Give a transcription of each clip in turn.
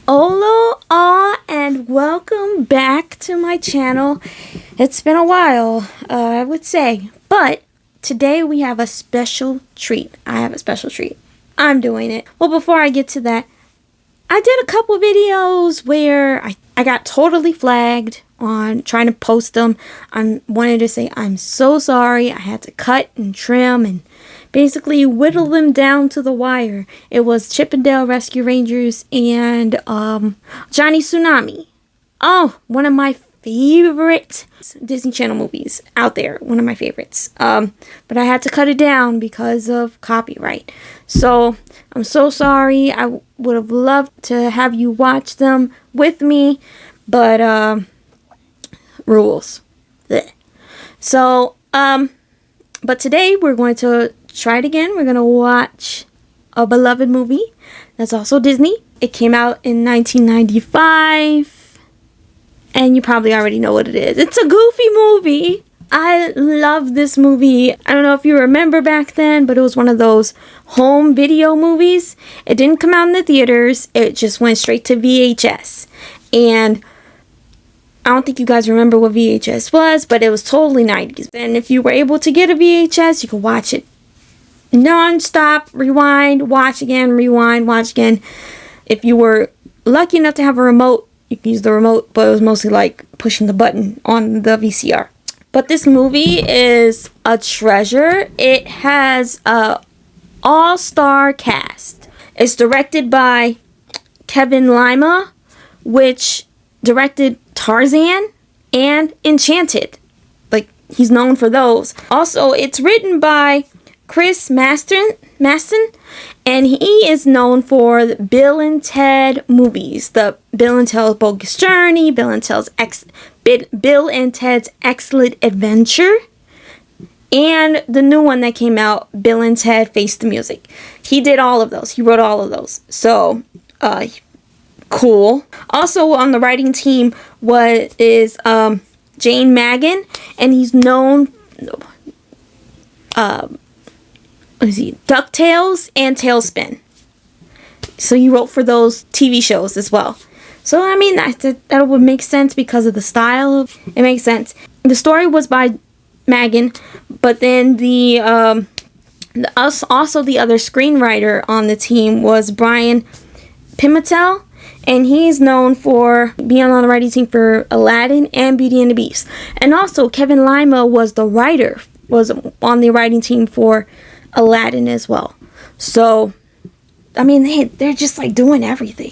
Hola, and welcome back to my channel. It's been a while, I would say, but today we have a special treat. I have a special treat. I'm doing it. Well, before I get to that, I did a couple videos where I got totally flagged on trying to post them. I wanted to say I'm so sorry. I had to cut and trim and basically whittle them down to the wire. It was Chippendale Rescue Rangers and Johnny Tsunami. Oh, one of my favorite Disney Channel movies out there. One of my favorites. But I had to cut it down because of copyright. So I'm so sorry. I would have loved to have you watch them with me, but rules. Blech. So but today we're going to try it again. We're going to watch a beloved movie that's also Disney. It came out in 1995, and you probably already know what it is. It's a Goofy movie. I love this movie. I don't know if you remember back then, but it was one of those home video movies. It didn't come out in the theaters. It just went straight to VHS. And I don't think you guys remember what VHS was, but it was totally 90s. And if you were able to get a VHS, you could watch it non-stop, rewind, watch again, rewind, watch again. If you were lucky enough to have a remote, you could use the remote, but it was mostly like pushing the button on the VCR. But this movie is a treasure. It has a all-star cast. It's directed by Kevin Lima, which directed Tarzan and Enchanted. Like, he's known for those. Also, it's written by Chris Marsden, and he is known for the Bill and Ted movies. The Bill and Ted's Bogus Journey, Bill and Ted's Excellent Adventure, and the new one that came out, Bill and Ted Face the Music. He did all of those. He wrote all of those. So, cool. Also on the writing team is Jane Magan, and he's known DuckTales and Tailspin. So he wrote for those TV shows as well. So I mean that would make sense because of the style. It makes sense. The story was by Magan, but then the other screenwriter on the team was Brian Pimentel, and he's known for being on the writing team for Aladdin and Beauty and the Beast. And also Kevin Lima was on the writing team for Aladdin as well. So I mean they're just like doing everything.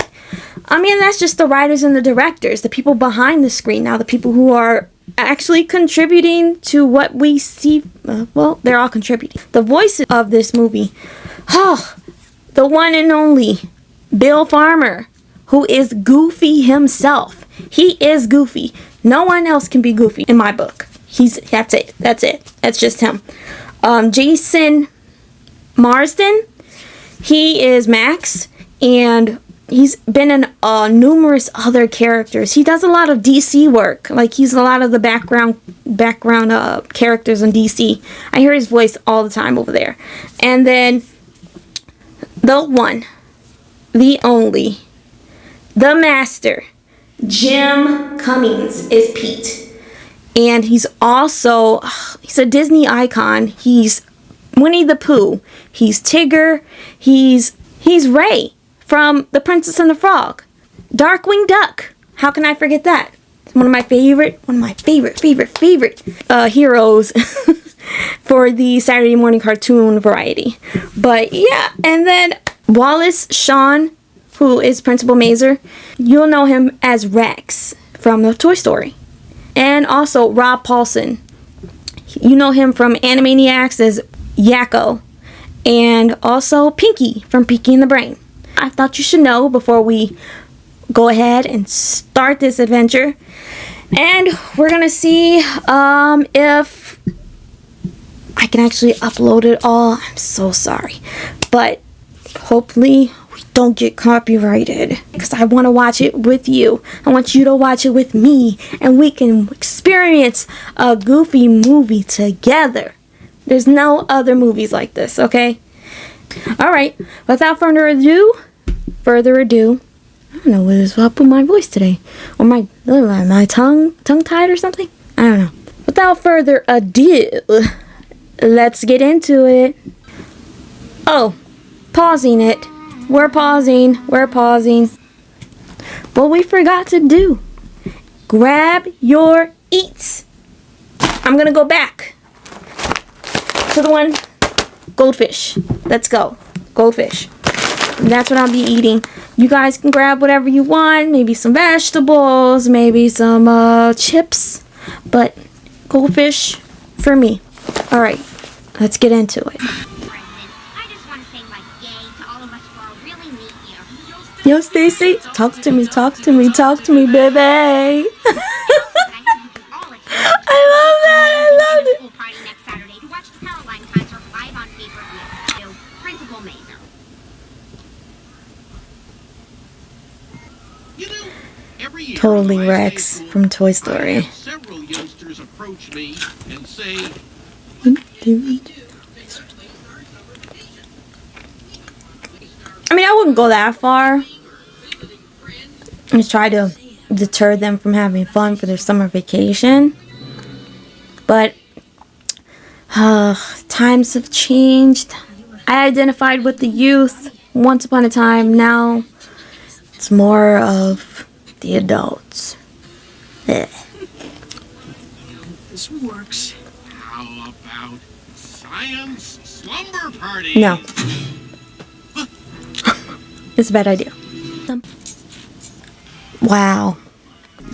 I mean, that's just the writers and the directors, the people behind the screen. Now the people who are actually contributing to what we see, well, they're all contributing. The voices of this movie, the one and only Bill Farmer, who is Goofy himself. He is Goofy. No one else can be Goofy in my book. That's it. That's just him. Jason Marsden, he is Max, and he's been in numerous other characters. He does a lot of DC work. Like, he's a lot of the background characters in DC. I hear his voice all the time over there. And then the one, the only, the master, Jim Cummings is Pete. And he's also, he's a Disney icon. He's Winnie the Pooh. He's Tigger. He's Ray from The Princess and the Frog. Darkwing Duck. How can I forget that? One of my favorite heroes for the Saturday morning cartoon variety. But yeah, and then Wallace Shawn, who is Principal Mazer. You'll know him as Rex from the Toy Story. And also Rob Paulson. You know him from Animaniacs as Yakko. And also Pinky from Pinky and the Brain. I thought you should know before we go ahead and start this adventure. And we're going to see if I can actually upload it all. I'm so sorry. But hopefully we don't get copyrighted, because I want to watch it with you. I want you to watch it with me, and we can experience a Goofy movie together. There's no other movies like this, okay? Alright, without further ado, I don't know what is up with my voice today. Or my tongue tied or something? I don't know. Without further ado, let's get into it. Oh, pausing it. We're pausing. What we forgot to do. Grab your eats. I'm gonna go back to the one. Goldfish. Let's go. Goldfish. That's what I'll be eating. You guys can grab whatever you want. Maybe some vegetables. Maybe some chips. But goldfish for me. Alright. Let's get into it. I just want to say like yay to all of us for a really neat year. Yo, Stacy. Talk to me, baby. I love that. School party next Saturday to watch the Caroline concert live on pay-per-view. Principal Mazer. You know, every year Totally when I Rex stay at from school, Toy I Story. have several youngsters approach me and say, I mean, I wouldn't go that far. Just try to deter them from having fun for their summer vacation. But times have changed. I identified with the youth once upon a time. Now it's more of the adults. Ugh. this works. How about science slumber party? No. It's a bad idea. Wow.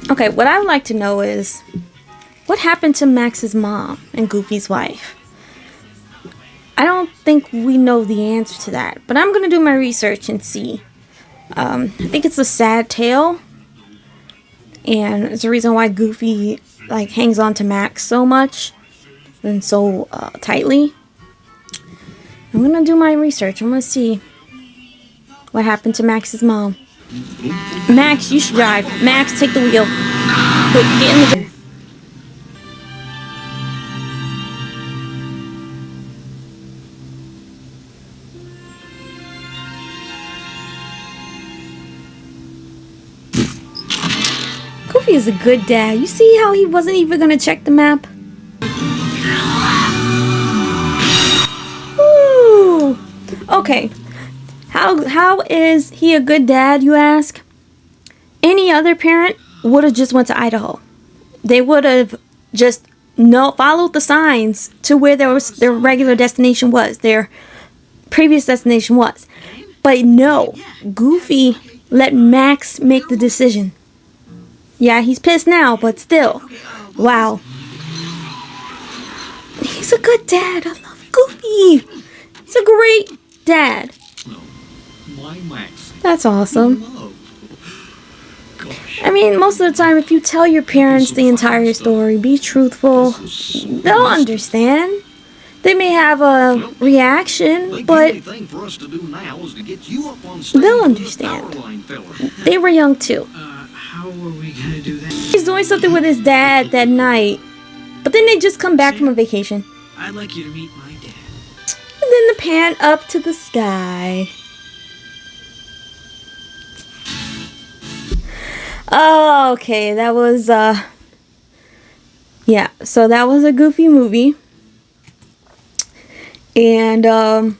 Okay, what I'd like to know is, what happened to Max's mom and Goofy's wife? I don't think we know the answer to that, but I'm going to do my research and see. I think it's a sad tale, and it's the reason why Goofy hangs on to Max so much and so tightly. I'm going to do my research. I'm going to see what happened to Max's mom. Max, you should drive. Max, take the wheel. Quick, get in the car. Goofy is a good dad. You see how he wasn't even gonna check the map? Ooh. Okay. How is he a good dad, you ask? Any other parent would have just went to Idaho. They would have just followed the signs to where their regular destination was, their previous destination was. But no, Goofy let Max make the decision. Yeah, he's pissed now, but still. Wow. He's a good dad. I love Goofy. He's a great dad. My Max. That's awesome. Love. Gosh. I mean, most of the time, if you tell your parents the entire story, be truthful, they'll understand. They may have a reaction, but they'll understand. They were young too. How are we gonna do that? He's doing something with his dad that night, but then they just come back from a vacation. I'd like you to meet my dad. And then the pan up to the sky. Oh, okay, that was, yeah, so that was a Goofy movie. And, it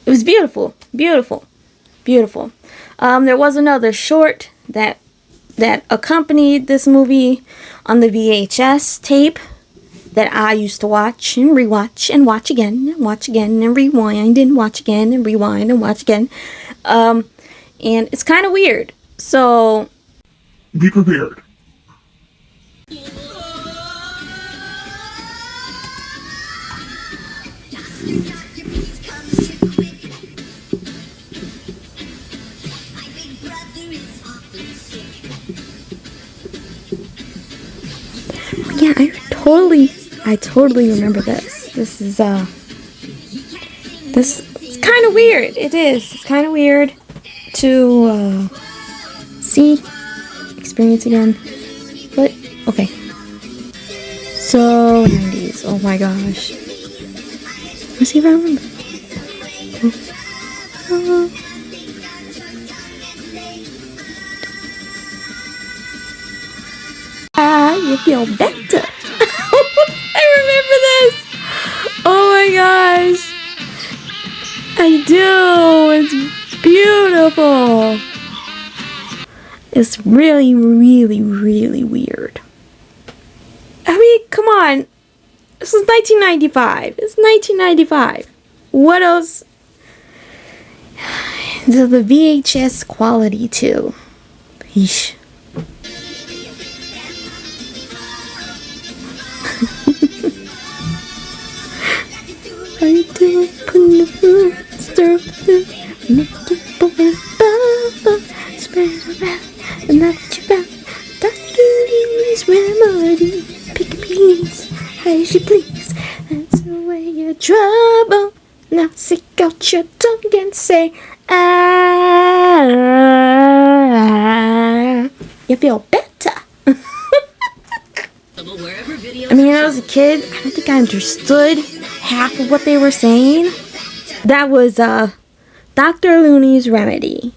was beautiful, beautiful, beautiful. There was another short that accompanied this movie on the VHS tape that I used to watch and rewatch and watch again and watch again and rewind and watch again and rewind and watch again. And it's kind of weird. So be prepared. Yeah, I totally remember this. This is it's kind of weird. It is. It's kind of weird to experience again. But okay. So 90s. Oh my gosh. Let's see if I remember. feel better. I remember this. Oh my gosh. I do. It's beautiful. It's really, really, really weird. I mean, come on. This is 1995. It's 1995. What else? The VHS quality too. Yeesh. I do put the food, stir up the make it boil, bubble, spread around, and let you out. Dr. Lee's remedy, pick a piece as you please. That's away your trouble. Now stick out your tongue and say, ah. You feel better. I mean, when I was a kid, I don't think I understood half of what they were saying. That was Dr. Looney's Remedy.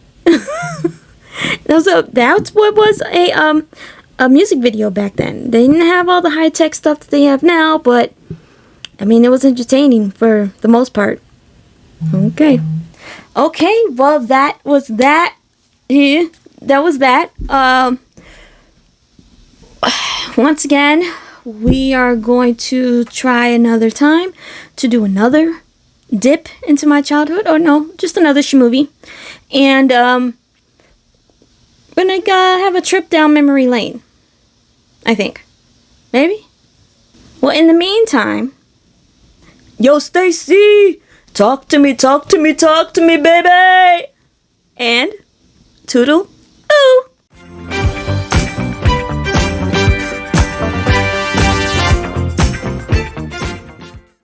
That's what was a music video back then. They didn't have all the high-tech stuff that they have now, but I mean, it was entertaining for the most part. Okay, well, that was that. Yeah, that was that. Once again, we are going to try another time to do another dip into my childhood. Or no, just another Smoovie. And we're going to have a trip down memory lane, I think. Maybe? Well, in the meantime, yo, Stacy, talk to me, baby. And toodle